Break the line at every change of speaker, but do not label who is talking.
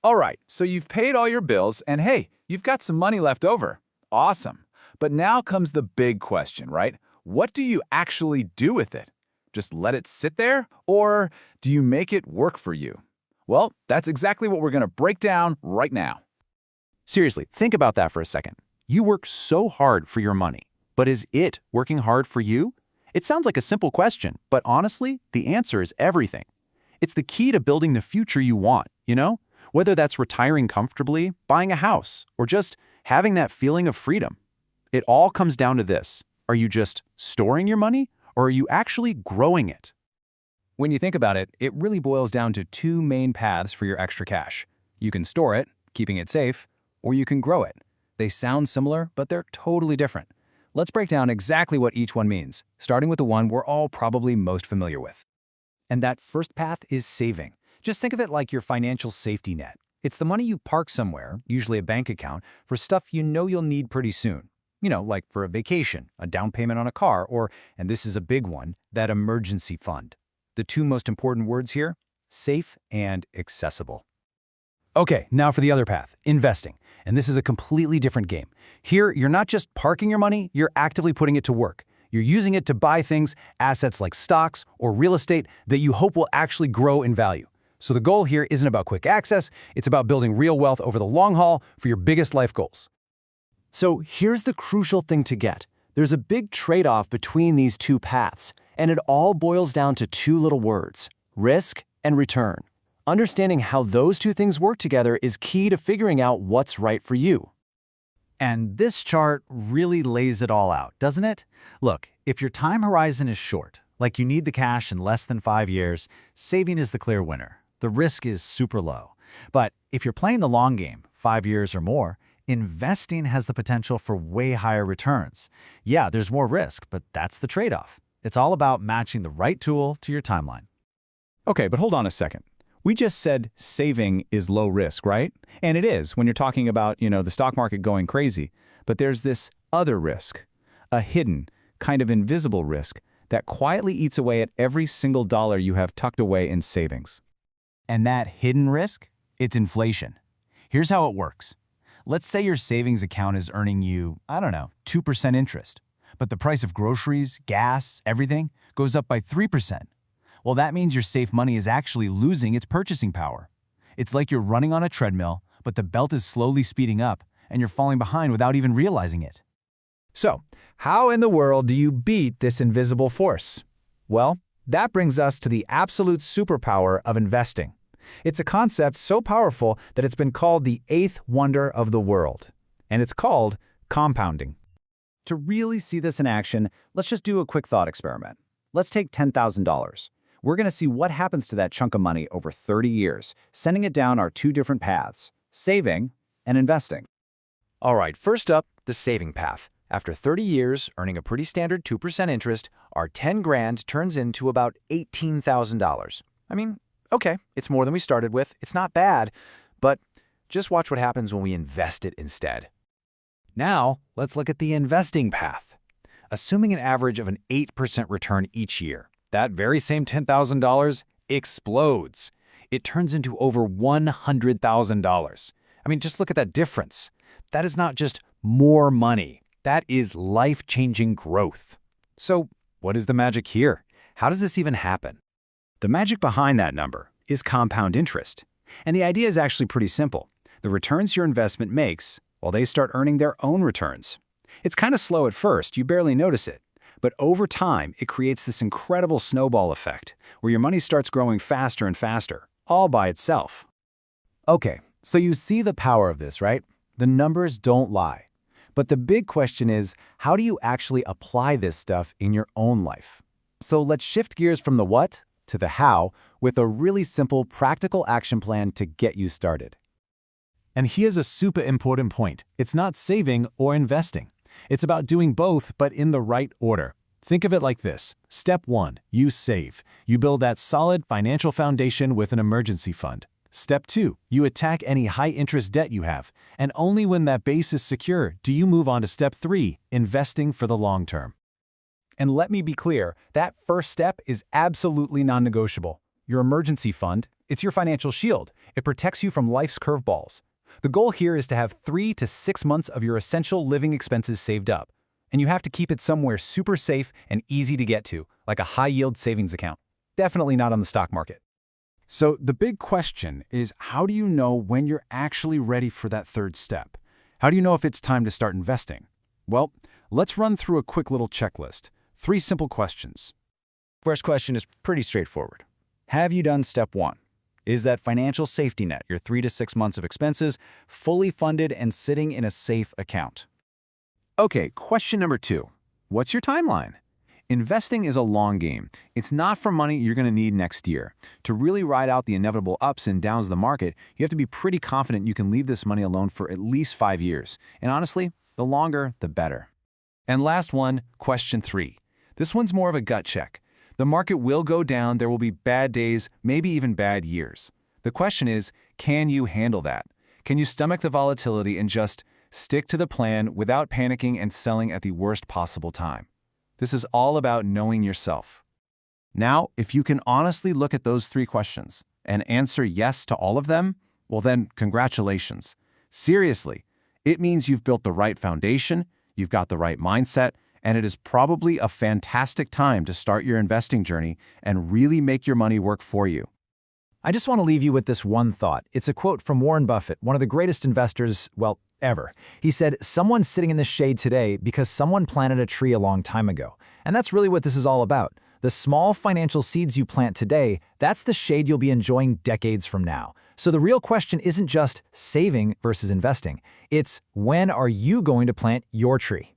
All right, so you've paid all your bills, and hey, you've got some money left over. Awesome. But now comes the big question, right? What do you actually do with it? Just let it sit there, or do you make it work for you? Well, that's exactly what we're going to break down right now.
Seriously, think about that for a second. You work so hard for your money, but is it working hard for you? It sounds like a simple question, but honestly, the answer is everything. It's the key to building the future you want, you know? Whether that's retiring comfortably, buying a house, or just having that feeling of freedom. It all comes down to this. Are you just storing your money, or are you actually growing it?
When you think about it, it really boils down to two main paths for your extra cash. You can store it, keeping it safe, or you can grow it. They sound similar, but they're totally different. Let's break down exactly what each one means, starting with the one we're all probably most familiar with. And that first path is saving. Just think of it like your financial safety net. It's the money you park somewhere, usually a bank account, for stuff you know you'll need pretty soon. You know, like for a vacation, a down payment on a car, or, and this is a big one, that emergency fund. The two most important words here, safe and accessible. Okay, now for the other path, investing. And this is a completely different game. Here, you're not just parking your money, you're actively putting it to work. You're using it to buy things, assets like stocks or real estate that you hope will actually grow in value. So the goal here isn't about quick access, it's about building real wealth over the long haul for your biggest life goals. So here's the crucial thing to get. There's a big trade-off between these two paths, and it all boils down to two little words, risk and return. Understanding how those two things work together is key to figuring out what's right for you.
And this chart really lays it all out, doesn't it? Look, if your time horizon is short, like you need the cash in less than 5 years, saving is the clear winner. The risk is super low. But if you're playing the long game, 5 years or more, investing has the potential for way higher returns. Yeah, there's more risk, but that's the trade-off. It's all about matching the right tool to your timeline.
Okay, but hold on a second. We just said saving is low risk, right? And it is when you're talking about, the stock market going crazy. But there's this other risk, a hidden, kind of invisible risk that quietly eats away at every single dollar you have tucked away in savings.
And that hidden risk? It's inflation. Here's how it works. Let's say your savings account is earning you, 2% interest. But the price of groceries, gas, everything goes up by 3%. Well, that means your safe money is actually losing its purchasing power. It's like you're running on a treadmill, but the belt is slowly speeding up, and you're falling behind without even realizing it.
So, how in the world do you beat this invisible force? Well, that brings us to the absolute superpower of investing. It's a concept so powerful that it's been called the eighth wonder of the world. And it's called compounding.
To really see this in action, let's just do a quick thought experiment. Let's take $10,000. We're going to see what happens to that chunk of money over 30 years, sending it down our two different paths, saving and investing.
All right, first up, the saving path. After 30 years, earning a pretty standard 2% interest, our 10 grand turns into about $18,000. I mean, okay, it's more than we started with. It's not bad, but just watch what happens when we invest it instead. Now, let's look at the investing path. Assuming an average of an 8% return each year, that very same $10,000 explodes. It turns into over $100,000. I mean, just look at that difference. That is not just more money. That is life-changing growth. So, what is the magic here? How does this even happen?
The magic behind that number is compound interest. And the idea is actually pretty simple. The returns your investment makes, well, they start earning their own returns. It's kind of slow at first, you barely notice it. But over time, it creates this incredible snowball effect, where your money starts growing faster and faster, all by itself.
Okay, so you see the power of this, right? The numbers don't lie. But the big question is, how do you actually apply this stuff in your own life? So let's shift gears from the what to the how with a really simple, practical action plan to get you started. And here's a super important point. It's not saving or investing. It's about doing both, but in the right order. Think of it like this. Step 1, you save. You build that solid financial foundation with an emergency fund. Step 2, you attack any high-interest debt you have. And only when that base is secure do you move on to Step 3, investing for the long term. And let me be clear, that first step is absolutely non-negotiable. Your emergency fund,
It's your financial shield. It protects you from life's curveballs. The goal here is to have 3 to 6 months of your essential living expenses saved up. And you have to keep it somewhere super safe and easy to get to, like a high-yield savings account. Definitely not on the stock market.
So the big question is, how do you know when you're actually ready for that third step? How do you know if it's time to start investing? Well, let's run through a quick little checklist. 3 simple questions.
First question is pretty straightforward. Have you done step 1? Is that financial safety net, your 3 to 6 months of expenses, fully funded and sitting in a safe account?
Okay, question number 2. What's your timeline? Investing is a long game. It's not for money you're going to need next year. To really ride out the inevitable ups and downs of the market, you have to be pretty confident you can leave this money alone for at least 5 years. And honestly, the longer, the better.
And last one, question 3. This one's more of a gut check. The market will go down, there will be bad days, maybe even bad years. The question is, can you handle that? Can you stomach the volatility and just stick to the plan without panicking and selling at the worst possible time? This is all about knowing yourself.
Now, if you can honestly look at those 3 questions and answer yes to all of them, well then, congratulations. Seriously, it means you've built the right foundation, you've got the right mindset, and it is probably a fantastic time to start your investing journey and really make your money work for you.
I just want to leave you with this one thought. It's a quote from Warren Buffett, one of the greatest investors, well, ever. He said, "Someone's sitting in the shade today because someone planted a tree a long time ago." And that's really what this is all about. The small financial seeds you plant today, that's the shade you'll be enjoying decades from now. So the real question isn't just saving versus investing. It's when are you going to plant your tree?